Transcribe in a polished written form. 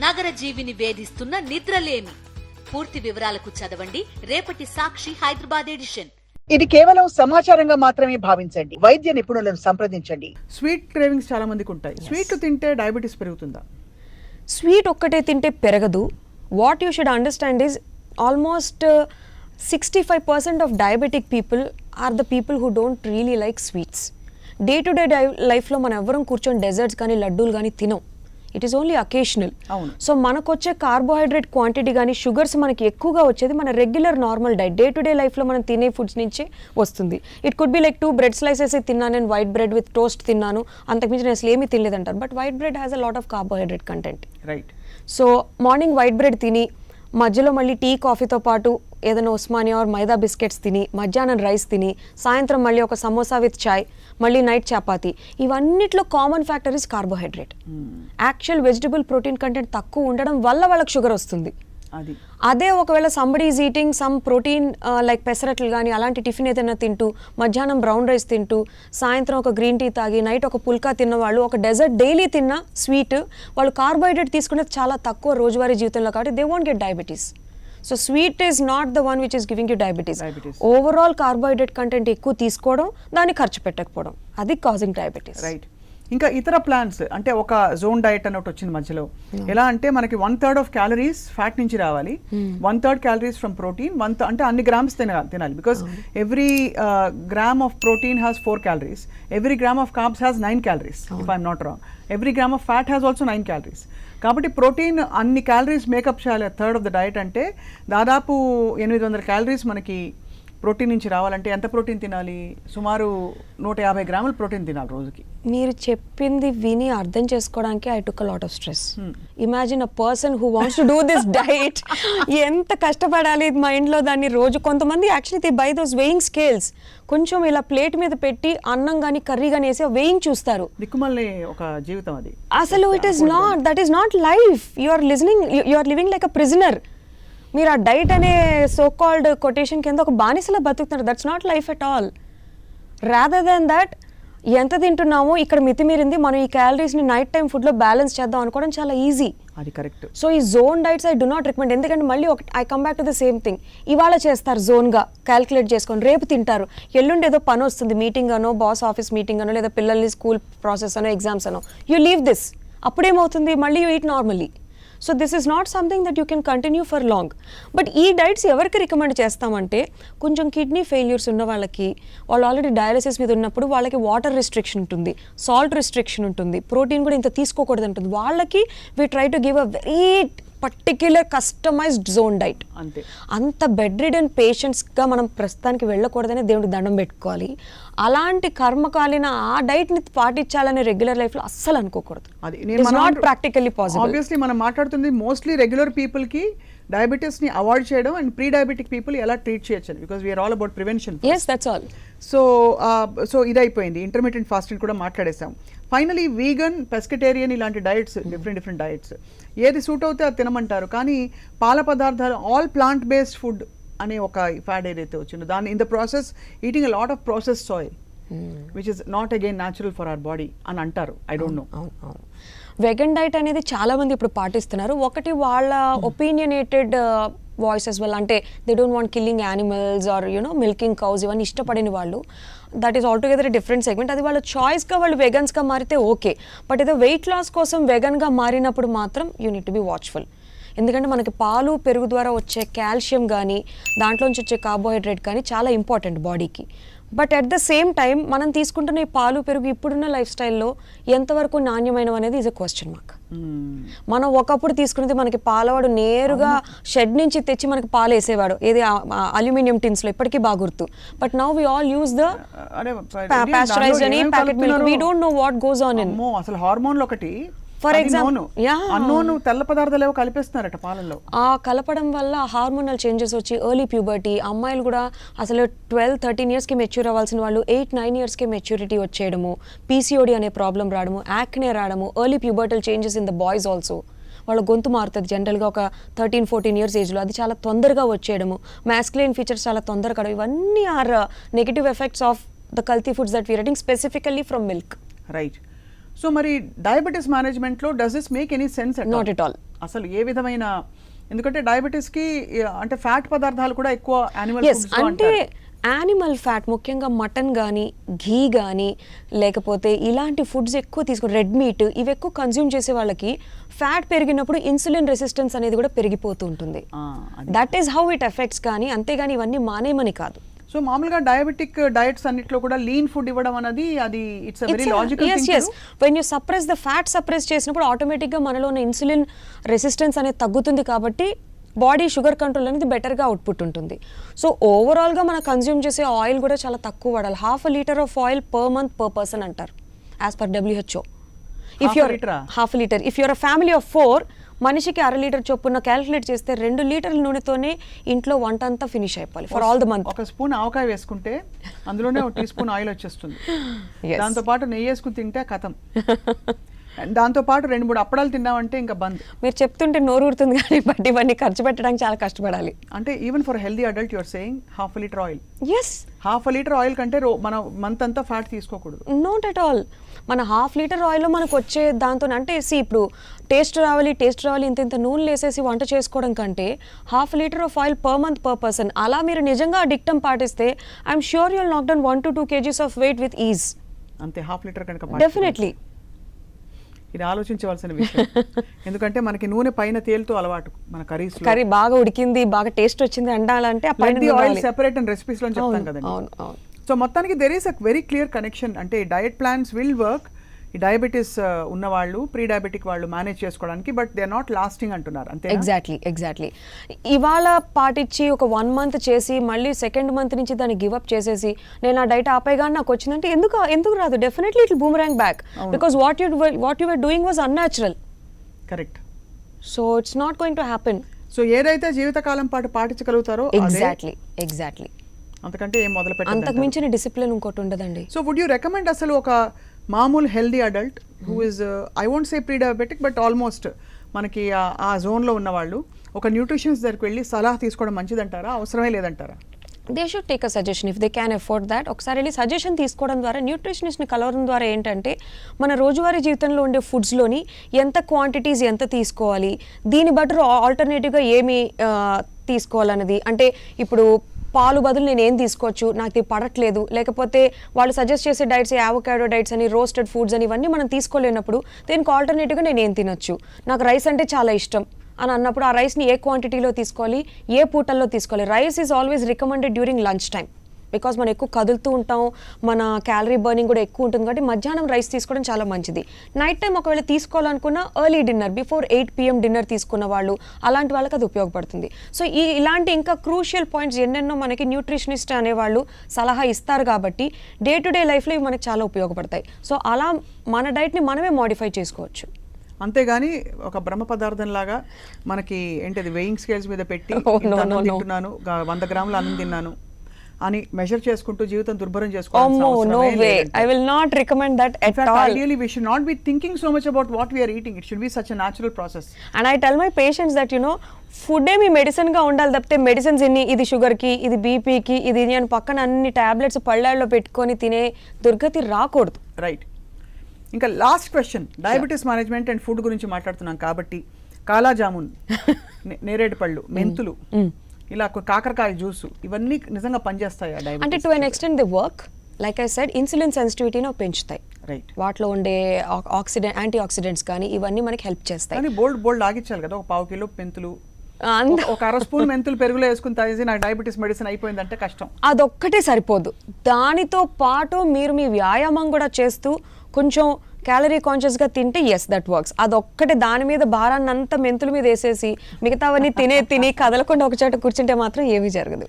నగర జీవిని వేధిస్తున్న నిద్రలేమి. పూర్తి వివరాలకు చదవండి రేపటి సాక్షి హైదరాబాద్ ఎడిషన్. ఇది కేవలం సమాచారంగా మాత్రమే భావించండి. వైద్య నిపుణులను సంప్రదించండి. స్వీట్ క్రేవింగ్స్ చాలా మందికి ఉంటాయి. స్వీట్లు తింటే డయాబెటీస్ పెరుగుతుందా? స్వీట్ ఒక్కటే తింటే పెరగదు. What you should understand is almost 65% of diabetic people are the people who don't really like sweets. Day to day లైఫ్లో మనం ఎవరం కూర్చొని డెజర్ట్స్ కానీ లడ్డూలు కానీ తినం. It is only occasional. So మనకు వచ్చే కార్బోహైడ్రేట్ క్వాంటిటీ కానీ షుగర్స్ మనకి ఎక్కువగా వచ్చేది మన regular normal diet day to day లైఫ్లో మనం తినే ఫుడ్స్ నుంచి వస్తుంది. It could be like 2 bread slices తిన్నాను, నేను వైట్ బ్రెడ్ విత్ టోస్ట్ తిన్నాను, అంతకుమించి నేను అసలు ఏమీ తినలేదంటారు. But white bread has a lot of carbohydrate content. Right. So morning white bread తిని మధ్యలో మళ్ళీ టీ కాఫీతో పాటు ఏదైనా ఉస్మానియా ఆర్ మైదా బిస్కెట్స్ తిని, మధ్యాహ్నం రైస్ తిని, సాయంత్రం మళ్ళీ ఒక సమోసా విత్ చాయ్, మళ్ళీ నైట్ చపాతి, ఇవన్నిట్లో common factor is carbohydrate. Actual vegetable protein content తక్కువ ఉండడం వల్ల వాళ్ళకి షుగర్ వస్తుంది. అదే ఒకవేళ somebody is eating some protein like పెసరట్లు కానీ అలాంటి టిఫిన్ ఏదైనా తింటూ, మధ్యాహ్నం బ్రౌన్ రైస్ తింటూ, సాయంత్రం ఒక గ్రీన్ టీ తాగి, నైట్ ఒక పుల్కా తిన్న వాళ్ళు, ఒక డెజర్ట్ డైలీ తిన్న స్వీట్, వాళ్ళు కార్బోహైడ్రేట్ తీసుకునేది చాలా తక్కువ రోజువారీ జీవితంలో కాబట్టి they won't get diabetes. So sweet is not the one which is giving you diabetes. Overall carbohydrate content ఎక్కువ తీసుకోవడం, దాన్ని ఖర్చు పెట్టకపోవడం, అది కాజింగ్ డయాబెటీస్. రైట్. ఇంకా ఇతర ప్లాన్స్ అంటే ఒక జోన్ డయట్ అన్నట్టు వచ్చింది మధ్యలో. ఎలా అంటే మనకి 1/3 ఆఫ్ క్యాలరీస్ ఫ్యాట్ నుంచి రావాలి, 1/3 క్యాలరీస్ ఫ్రమ్ ప్రోటీన్, అంటే అన్ని గ్రామ్స్ తినాలి. Because every gram of protein has 4 calories, every gram of carbs has 9 calories if I'm not wrong, every gram of fat has also 9 calories. కాబట్టి protein అన్ని calories makeup చేయాలి. 1/3 of the diet అంటే దాదాపు 800 calories మనకి protein నుంచి రావాలంటే ఎంత protein తినాలి? సుమారు 150 గ్రాముల ప్రోటీన్ తినాలి రోజుకి. మీరు చెప్పింది విని అర్థం చేసుకోవడానికి I took a lot of stress. Imagine a person who wants to do this diet, ఎంత కష్టపడాలి మైండ్లో దాన్ని రోజు. కొంతమంది actually they by those weighing scales, కొంచెం ఇలా ప్లేట్ మీద పెట్టి అన్నం కానీ కర్రీ కానీ వేసి వెయింగ్ చూస్తారు. దిక్కుమల్ని ఒక జీవితం అది. అసలు it is not, that is not life. You are living like a prisoner. మీరు ఆ డైట్ అనే సో కాల్డ్ కొటేషన్ కింద ఒక బానిసలా బతుకుతున్నారు. That's not life at all. Rather than that ఎంత తింటున్నామో ఇక్కడ మితిమీరింది, మనం ఈ క్యాలరీస్ని నైట్ టైం ఫుడ్లో బ్యాలెన్స్ చేద్దాం అనుకోవడం చాలా ఈజీ. అది కరెక్ట్. సో ఈ zone diets I do not recommend. ఎందుకంటే మళ్ళీ I come back to the same thing. ఇవాళ చేస్తారు జోన్గా క్యాల్కులేట్ చేసుకొని, రేపు తింటారు, ఎల్లుండి ఏదో పని వస్తుంది, మీటింగ్ అనో, బాస్ ఆఫీస్ మీటింగ్ అనో, లేదా పిల్లల్ని స్కూల్ ప్రాసెస్ అనో, ఎగ్జామ్స్ అనో, యూ లీవ్ దిస్. అప్పుడేమవుతుంది, మళ్ళీ you eat normally. So this is not something that you can continue for long. But ఈ డైట్స్ ఎవరికి రికమెండ్ చేస్తామంటే, కొంచెం కిడ్నీ ఫెయిల్యూర్స్ ఉన్న వాళ్ళకి, వాళ్ళు ఆల్రెడీ డయాలసిస్ మీద ఉన్నప్పుడు వాళ్ళకి వాటర్ రిస్ట్రిక్షన్ ఉంటుంది, సాల్ట్ రిస్ట్రిక్షన్ ఉంటుంది, ప్రోటీన్ కూడా ఇంత తీసుకోకూడదు ఉంటుంది. వాళ్ళకి we try to give a very particular customised zone diet. అంతే. అంత బెడ్ రిడన్ పేషెంట్స్గా మనం ప్రస్తుతానికి వెళ్ళకూడదని దేవుడికి దండం పెట్టుకోవాలి. అలాంటి కర్మకాలిన ఆ డైట్ని పాటించాలని రెగ్యులర్ లైఫ్లో అస్సలు అనుకోకూడదు. Not practically possible. ఆబ్వియస్లీ మనం మాట్లాడుతుంది మోస్ట్లీ రెగ్యులర్ పీపుల్కి డయాబెటీస్ని అవాయిడ్ చేయడం అండ్ ప్రీ డయాబెటిక్ పీపుల్ ఎలా ట్రీట్ చేయొచ్చు, because we're all about prevention. Yes, that's all. So ఇదైపోయింది. ఇంటర్మీడియట్ ఫాస్టింగ్ కూడా మాట్లాడేసాం. ఫైనలీ వీగన్, పెస్కెటేరియన్ ఇలాంటి డైట్స్, డిఫరెంట్ డైట్స్ ఏది సూట్ అవుతే అది తినమంటారు. కానీ పాల పదార్థాలు, ఆల్ ప్లాంట్ బేస్డ్ ఫుడ్ అనే ఒక ఫ్యాడ్ ఏదైతే వచ్చిందో, దాన్ని in the process eating a lot of processed soil which is not again natural for our body అని అంటారు. I don't know. Vegan diet అనేది చాలా మంది ఇప్పుడు పాటిస్తున్నారు. ఒకటి వాళ్ళ ఒపీనియనేటెడ్ వాయిసెస్ వల్ల, అంటే they don't want killing animals or milking cows, ఇవన్నీ ఇష్టపడిన వాళ్ళు, that is altogether different segment. అది వాళ్ళ చాయిస్గా వాళ్ళు వెగన్స్గా మారితే ఓకే. బట్ ఏదో వెయిట్ లాస్ కోసం వెగన్గా మారినప్పుడు మాత్రం you need to be watchful. ఎందుకంటే మనకి పాలు, పెరుగు ద్వారా వచ్చే కాల్షియం కానీ, దాంట్లోంచి వచ్చే కార్బోహైడ్రేట్ కానీ చాలా ఇంపార్టెంట్ బాడీకి. But at the same time మనం తీసుకుంటున్న ఈ పాలు, పెరుగు ఇప్పుడున్న లైఫ్ స్టైల్లో ఎంతవరకు నాణ్యమైనవి అనేది ఈజ్ ఎ క్వశ్చన్ మార్క్. మనం ఒకప్పుడు తీసుకునేది, మనకి పాలవాడు నేరుగా షెడ్ నుంచి తెచ్చి మనకి పాలు వేసేవాడు, ఏది అల్యూమినియం టిన్స్లో, ఇప్పటికీ బాగా గుర్తు. But now we all use the pasteurized అని packet milk. We don't know what goes on in. అసలు హార్మోన్లు ఒకటి, ఫర్ ఎగ్జాంపుల్ అన్నోను తెల్ల పదార్థాలు ఏవో కలిపేస్తున్నారట పాలల్లో. ఆ కలపడం వల్ల హార్మోనల్ చేంజెస్ వచ్చి ఎర్లీ ప్యూబర్టీ, అమ్మాయిలు కూడా అసలు 12-13 ఇయర్స్కి మెచ్యూర్ అవ్వాల్సిన వాళ్ళు 8-9 ఇయర్స్కి మెచ్యూరిటీ వచ్చేయడము, పీసీఓడి అనే ప్రాబ్లం రావడము, యాక్నే రావడము, early pubertal changes in the boys also. వాళ్ళ గొంతు మారుతుంది జనరల్గా ఒక 13-14 ఇయర్స్ ఏజ్లో, అది చాలా తొందరగా వచ్చేయడము, మ్యాస్కులైన్ ఫీచర్స్ చాలా తొందరగా, ఇవన్నీ are negative effects of the కల్తీ foods that we're eating, specifically from milk. Right. So మరి డయాబెటీస్ మేనేజ్మెంట్లో does this make any sense? Not at all. అసలు ఏ విధమైన, ఎందుకంటే డయాబెటీస్కి అంటే ఫ్యాట్ పదార్థాలు కూడా ఎక్కువ యానిమల్ ఎస్ అంటే యానిమల్ ఫ్యాట్ ముఖ్యంగా మటన్ కానీ ఘీ కానీ లేకపోతే ఇలాంటి ఫుడ్స్ ఎక్కువ తీసుకుని రెడ్ మీట్ ఇవి ఎక్కువ కన్జ్యూమ్ చేసే వాళ్ళకి ఫ్యాట్ పెరిగినప్పుడు ఇన్సులిన్ రెసిస్టెన్స్ అనేది కూడా పెరిగిపోతూ ఉంటుంది. That is how it effects, కానీ అంతేగాని ఇవన్నీ మానేమని కాదు. సో మామూలుగా డయాబెటిక్ డయట్స్ అన్నిట్లో కూడా లీన్ ఫుడ్ ఇవ్వడం అనేది అది it's very logical thing. yes when you suppress the fat suppress చేసినప్పుడు ఆటోమేటిక్గా మనలో ఉన్న ఇన్సులిన్ రెసిస్టెన్స్ అనేది తగ్గుతుంది కాబట్టి బాడీ షుగర్ కంట్రోల్ అనేది బెటర్గా అవుట్పుట్ ఉంటుంది. సో ఓవరాల్గా మనం కన్జ్యూమ్ చేసే ఆయిల్ కూడా చాలా తక్కువ వాడాలి. 1/2 litre of oil per month per person అంటారు as per WHO. If your 1/2 litre if your a family of 4 మనిషికి 1/2 లీటర్ చొప్పున క్యాలిక్యులేట్ చేస్తే 2 లీటర్ల నూనెతోనే ఇంట్లో వంట అంతా ఫినిష్ అయిపోవాలి ఫర్ ఆల్ ద మంత్. ఒక స్పూన్ ఆవకాయ వేసుకుంటే అందులోనే ఒక టీ స్పూన్ ఆయిల్ వచ్చేస్తుంది. దాంతో పాటు నెయ్యి వేసుకుని తింటే కథం. దాంతో పాటు 2-3 అప్పడాలు తిన్నామంటే ఇంకా బంద్. మీరు చెప్తుంటే నోరు ఊరుతుంది కానీ బట్ ఇవన్నీ ఖర్చు పెట్టడానికి చాలా కష్టపడాలి. అంటే even for healthy adult you're saying 1/2 litre oil. Yes 1/2 litre oil కంటే మనం మంత్ అంతా ఫ్యాట్ తీసుకోకూడదు. Not at all. మన 1/2 లీటర్ ఆయిల్లో మనకు వచ్చే దాంతో అంటే ఇప్పుడు టేస్ట్ రావాలి ఇంత నూనెలు వేసేసి వంట చేసుకోవడం కంటే 1/2 litre of oil per month per person అలా మీరు నిజంగా డిక్టమ్ పాటిస్తే ఐఎమ్ ష్యూర్ యుల్ నాక్ down 1 to 2 kgs of weight with is. అంతే 1/2 లీటర్ కనుక డెఫినెట్లీ. ఇది ఆలోచించవలసిన విషయం. ఎందుకంటే మనకి నూనె పైన తేలుతూ అలవాటు మన కర్రీస్. కర్రీ బాగా ఉడికింది బాగా టేస్ట్ వచ్చింది అండాలంటే ఆయిల్ సెపరేట్ అండ్ రెసిపీస్ లో చెప్తాం కదండి. సో మొత్తానికి there is a very clear connection. అంటే డయట్ ప్లాన్స్ విల్ వర్క్ ఈ డయాబెటీస్ ఉన్నవాళ్ళు ప్రీ డయాబెటిక్ వాళ్ళు మేనేజ్ చేసుకోవడానికి, but they are not lasting అంటున్నారు. అంతే ఎగ్జాక్ట్లీ. ఇవాళ పాటించి ఒక 1 month చేసి మళ్ళీ 2nd month నుంచి దాన్ని గివ్ అప్ చేసేసి నేను ఆ డైట్ ఆపేగానే నాకు వచ్చిందంటే ఎందుకు రాదు? Definitely it boomerang back because what you were doing was unnatural. Correct. So it's not going to happen. So ఏదైతే జీవితకాలం పాటు పాటించగలుగుతారో ఎగ్జాక్ట్లీ అంతకంటే ఏం మొదలు పెట్టండి. అంతకు మించిన డిసిప్లిన్ ఇంకోటి ఉండదండి. సో వుడ్ యూ రికమెండ్ అసలు ఒక మామూలు healthy adult who is I won't say pre diabetic but almost మనకి ఆ జోన్లో ఉన్నవాళ్ళు ఒక న్యూట్రిషన్స్ దగ్గరికి వెళ్ళి సలహా తీసుకోవడం మంచిదంటారా, అవసరమే లేదంటారా? They should take a suggestion if they can afford that. ఒకసారి వెళ్ళి సజెషన్ తీసుకోవడం ద్వారా న్యూట్రిషనిస్ట్ని కలవడం ద్వారా ఏంటంటే మన రోజువారీ జీవితంలో ఉండే ఫుడ్స్లోని ఎంత క్వాంటిటీస్ ఎంత తీసుకోవాలి, దీని బట్టి ఆల్టర్నేటివ్గా ఏమి తీసుకోవాలన్నది. అంటే ఇప్పుడు పాలు బదులు నేను ఏం తీసుకోవచ్చు, నాకు ఇది పడట్లేదు, లేకపోతే వాళ్ళు సజెస్ట్ చేసే డైట్స్ అవకాడో డైట్స్ అని రోస్టెడ్ ఫుడ్స్ అని ఇవన్నీ మనం తీసుకోలేనప్పుడు దీనికి ఆల్టర్నేటివ్గా నేను ఏం తినొచ్చు, నాకు రైస్ అంటే చాలా ఇష్టం అని అన్నప్పుడు ఆ రైస్ని ఏ క్వాంటిటీలో తీసుకోవాలి, ఏ పూటల్లో తీసుకోవాలి. Rice is always recommended during lunch time because మనం ఎక్కువ కదులుతూ ఉంటాం, మన క్యాలరీ బర్నింగ్ కూడా ఎక్కువ ఉంటుంది కాబట్టి మధ్యాహ్నం రైస్ తీసుకోవడం చాలా మంచిది. నైట్ టైం ఒకవేళ తీసుకోవాలనుకున్న early dinner before 8 PM dinner తీసుకున్న వాళ్ళు అలాంటి వాళ్ళకి అది ఉపయోగపడుతుంది. సో ఇలాంటి ఇంకా క్రూషియల్ పాయింట్స్ ఎన్నెన్నో మనకి న్యూట్రిషనిస్ట్ అనేవాళ్ళు సలహా ఇస్తారు కాబట్టి డే టు డే లైఫ్లో ఇవి మనకి చాలా ఉపయోగపడతాయి. సో అలా మన డైట్ని మనమే మోడిఫై చేసుకోవచ్చు. అంతేగాని ఒక బ్రహ్మ పదార్థం లాగా మనకి ఏంటది వెయింగ్ స్కేల్స్ మీద పెట్టి తింటున్నాను 100 గ్రాముల అన్నం తిన్నాను అని మెజర్ చేసుకుంటూ జీవితం దుర్భరం చేసుకోవాలి. I will not recommend that at all. Ideally we should not be thinking so much about what we are eating. It should be such a natural process. And I tell my patients that food me medicine గా ఉండాలి తప్పితే medicines ఇది sugar కి ఇది బీపీకి ఇది అని పక్కన అన్ని టాబ్లెట్స్ పళ్ళాల్లో పెట్టుకొని తినే దుర్గతి రాకూడదు. రైట్. ఇంకా last question, diabetes management and food గురించి మాట్లాడుతున్నాం కాబట్టి కాలా జామున్, నేరేడు పళ్ళు, మెంతులు, ఇలా కాకరకాయ జ్యూసు ఇవన్నీ నిజంగా పనిచేస్తాయి అంటే to an extent the work. Like I said insulin సెన్సిటివిటీని పెంచుతాయి. రైట్. వాటిలో ఉండే యాంటీ ఆక్సిడెంట్స్ కానీ ఇవన్నీ మనకి హెల్ప్ చేస్తాయి. కానీ బోల్డ్ ఆగించాలి కదా, ఒక 1/2 కిలో మెంతులు, ఒక 1/2 స్పూన్ మెంతులు పెరుగులో వేసుకుని తాగేసి నాకు డయాబెటీస్ మెడిసిన్ అయిపోయిందంటే కష్టం. అదొక్కటే సరిపోదు. దానితో పాటు మీరు మీ వ్యాయామం కూడా చేస్తూ కొంచెం క్యాలరీ కాన్షియస్గా తింటే ఎస్ దట్ వర్క్స్. అదొక్కటే దాని మీద భారాన్ని అంతా మెంతుల మీద వేసేసి మిగతావన్నీ తిని కదలకుండా ఒక చోట కూర్చుంటే మాత్రం ఏమీ జరగదు.